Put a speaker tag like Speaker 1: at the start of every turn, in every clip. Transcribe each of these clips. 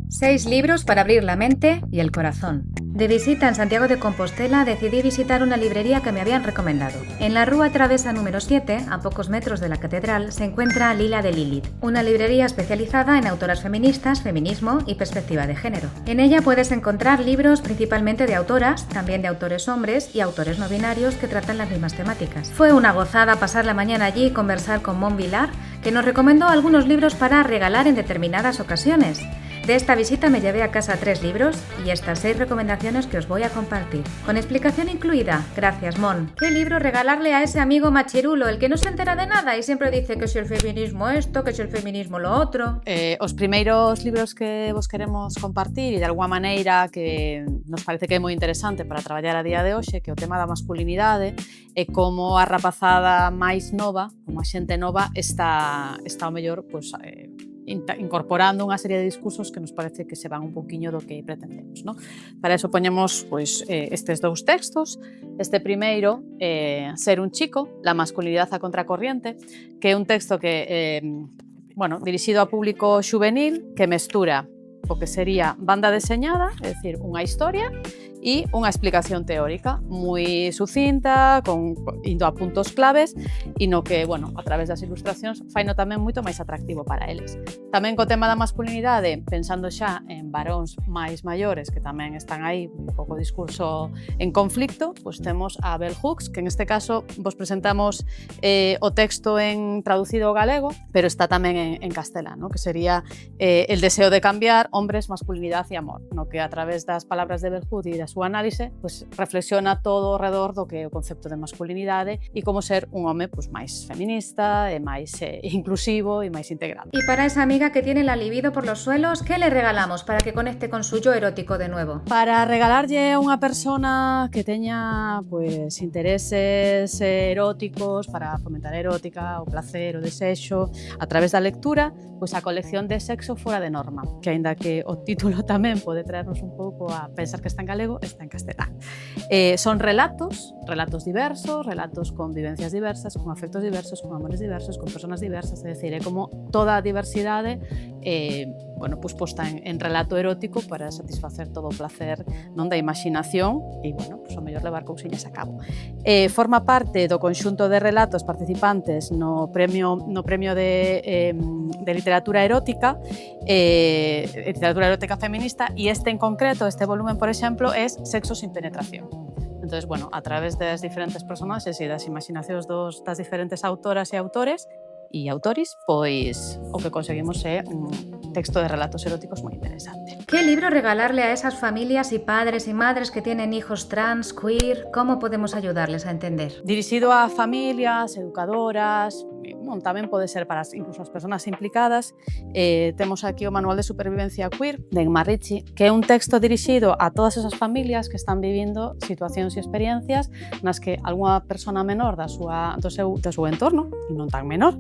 Speaker 1: 6 libros para abrir la mente y el corazón. De visita en Santiago de Compostela decidí visitar una librería que me habían recomendado. En la Rúa Travesa número 7, a pocos metros de la catedral, se encuentra Lila de Lilith, una librería especializada en autoras feministas, feminismo y perspectiva de género. En ella puedes encontrar libros principalmente de autoras, también de autores hombres y autores no binarios que tratan las mismas temáticas. Fue una gozada pasar la mañana allí y conversar con Mon Vilar, que nos recomendó algunos libros para regalar en determinadas ocasiones. De esta visita me llevé a casa 3 libros y estas 6 recomendaciones que os voy a compartir. Con explicación incluida. Gracias, Mon. ¿Qué libro regalarle a ese amigo machirulo, el que no se entera de nada y siempre dice que si el feminismo esto, que si el feminismo lo otro?
Speaker 2: Os primeiros libros que vos queremos compartir e de alguma maneira que nos parece que é moi interesante para traballar a día de hoxe, que é o tema da masculinidade e como a rapazada máis nova, como a xente nova, está ao mellor incorporando unha serie de discursos que nos parece que se van un poquinho do que pretendemos, ¿no? Para eso poñemos estes 2 textos. Este primeiro, Ser un chico, la masculinidad a contracorriente, que é un texto que dirixido a público xuvenil que mestura o que sería banda deseñada, é dicir, unha historia e unha explicación teórica moi sucinta, indo a puntos claves e no que, a través das ilustracións faino tamén moito máis atractivo para eles. Tamén co tema da masculinidade, pensando xa en varóns máis maiores que tamén están aí un pouco discurso en conflicto, pois temos a Bell Hooks, que en este caso vos presentamos o texto en traducido ao galego, pero está tamén en castelán, que sería El deseo de cambiar, hombres, masculinidade e amor, no que a través das palabras de Bell Hooks e da súa análise, reflexiona todo ao redor do que é o concepto de masculinidade e como ser un home máis feminista, e máis inclusivo e máis integrado.
Speaker 1: Y para esa amiga que tiene la libido por los suelos, ¿qué le regalamos para que conecte con su yo erótico de nuevo?
Speaker 2: Para regalarlle a unha persona que teña intereses eróticos, para fomentar a erótica, o placer, o desexo, a través da lectura, a colección de Sexo fora de norma, que aínda que o título tamén pode traernos un pouco a pensar que está en galego, está en castelán. Son relatos diversos, relatos con vivencias diversas, con afectos diversos, con amores diversos, con personas diversas, é dicir, é como toda a diversidade posta en relato erótico para satisfacer todo o placer non da imaginación e, o mellor levar cousiñas a cabo. Forma parte do conxunto de relatos participantes no premio de literatura erótica, literatura erótica feminista, e este en concreto, este volumen, por exemplo, é Sexo sin penetración. Entón, a través das diferentes personaxes e das imaginacións das diferentes autoras e autores e autoris, o que conseguimos é un texto de relatos eróticos moi interesante.
Speaker 1: ¿Qué libro regalarle a esas familias y padres y madres que tienen hijos trans, queer? ¿Cómo podemos ayudarles a entender?
Speaker 2: Dirixido a familias, educadoras, tamén pode ser para incluso as persoas implicadas. Temos aquí o Manual de Supervivencia Queer de Emma Ritchie, que é un texto dirixido a todas esas familias que están vivindo situacións e experiencias nas que algunha persona menor do seu entorno, e non tan menor,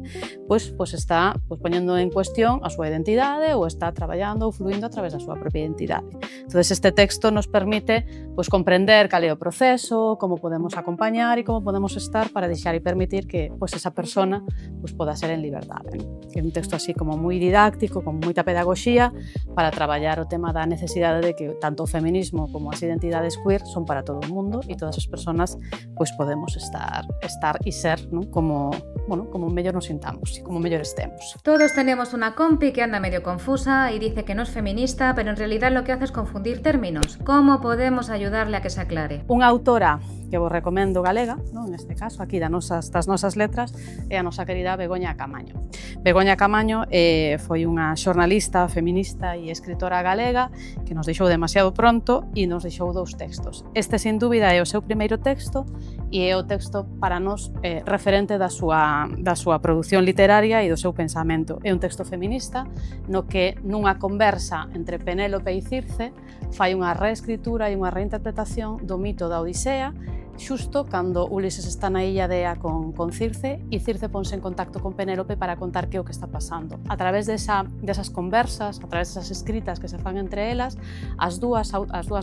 Speaker 2: está poñendo en cuestión a súa identidade ou está traballando ou fluindo a través da súa propia identidade. Entón, este texto nos permite comprender cal é o proceso, como podemos acompañar e como podemos estar para deixar e permitir que esa persona poda ser en liberdade. É un texto así como moi didáctico, con moita pedagogía, para traballar o tema da necesidade de que tanto o feminismo como as identidades queer son para todo o mundo e todas as persoas podemos estar e ser, como mellor nos sintamos e como mellor estemos.
Speaker 1: Todos tenemos una compi que anda medio confusa y dice que no es feminista, pero en realidad lo que hace es confundir términos. ¿Cómo podemos ayudarle a que se aclare?
Speaker 2: Unha autora que vos recomendo galega, en este caso, aquí das nosas letras, é a nosa querida Begoña Camaño. Begoña Camaño foi unha xornalista, feminista e escritora galega que nos deixou demasiado pronto e nos deixou 2 textos. Este, sin dúbida, é o seu primeiro texto e é o texto para nós referente da súa produción literaria e do seu pensamento. É un texto feminista no que nunha conversa entre Penélope e Circe fai unha reescritura e unha reinterpretación do mito da Odisea xusto cando Ulises está na illa de Ea con Circe e Circe ponse en contacto con Penélope para contar que é o que está pasando. A través desas conversas, a través desas escritas que se fan entre elas, as dúas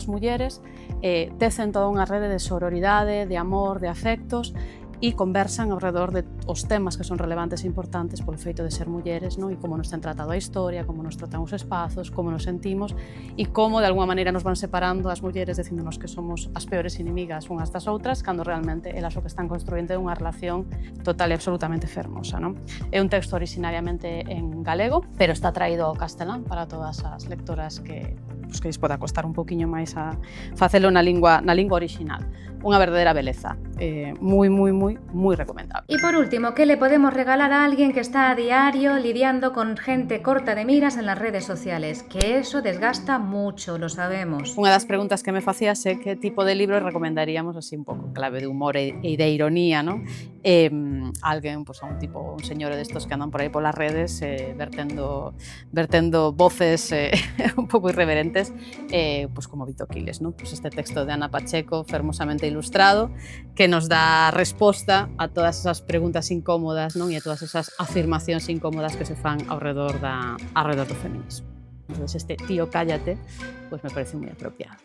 Speaker 2: mulleres tecen toda unha rede de sororidade, de amor, de afectos e conversan ao redor de os temas que son relevantes e importantes polo feito de ser mulleres, non? E como nos ten tratado a historia, como nos tratan os espazos, como nos sentimos e como de alguma maneira nos van separando as mulleres dicíndonos que somos as peores inimigas unhas das outras cando realmente elas o que están construindo é unha relación total e absolutamente fermosa, non? É un texto originariamente en galego, pero está traído ao castelán para todas as lectoras que lles poda costar un poquinho máis a facelo na lingua orixinal. Unha verdadeira beleza, moi recomendable.
Speaker 1: Y por último, ¿qué le podemos regalar a alguien que está a diario lidiando con gente corta de miras en las redes sociales? Que eso desgasta mucho, lo sabemos.
Speaker 2: Unha das preguntas que me facías é que tipo de libro recomendaríamos así un pouco clave de humor e de ironía, non? Alguén, pois, un señor destos que andan por aí polas redes vertendo voces un pouco irreverentes, pois como Vito Quiles, non? Pois este texto de Ana Pacheco, fermosamente ilustrado, que nos dá resposta a todas esas preguntas incómodas, non? E a todas esas afirmacións incómodas que se fan ao redor do feminismo. Entón, este tío cállate, pois me parece moi apropiado.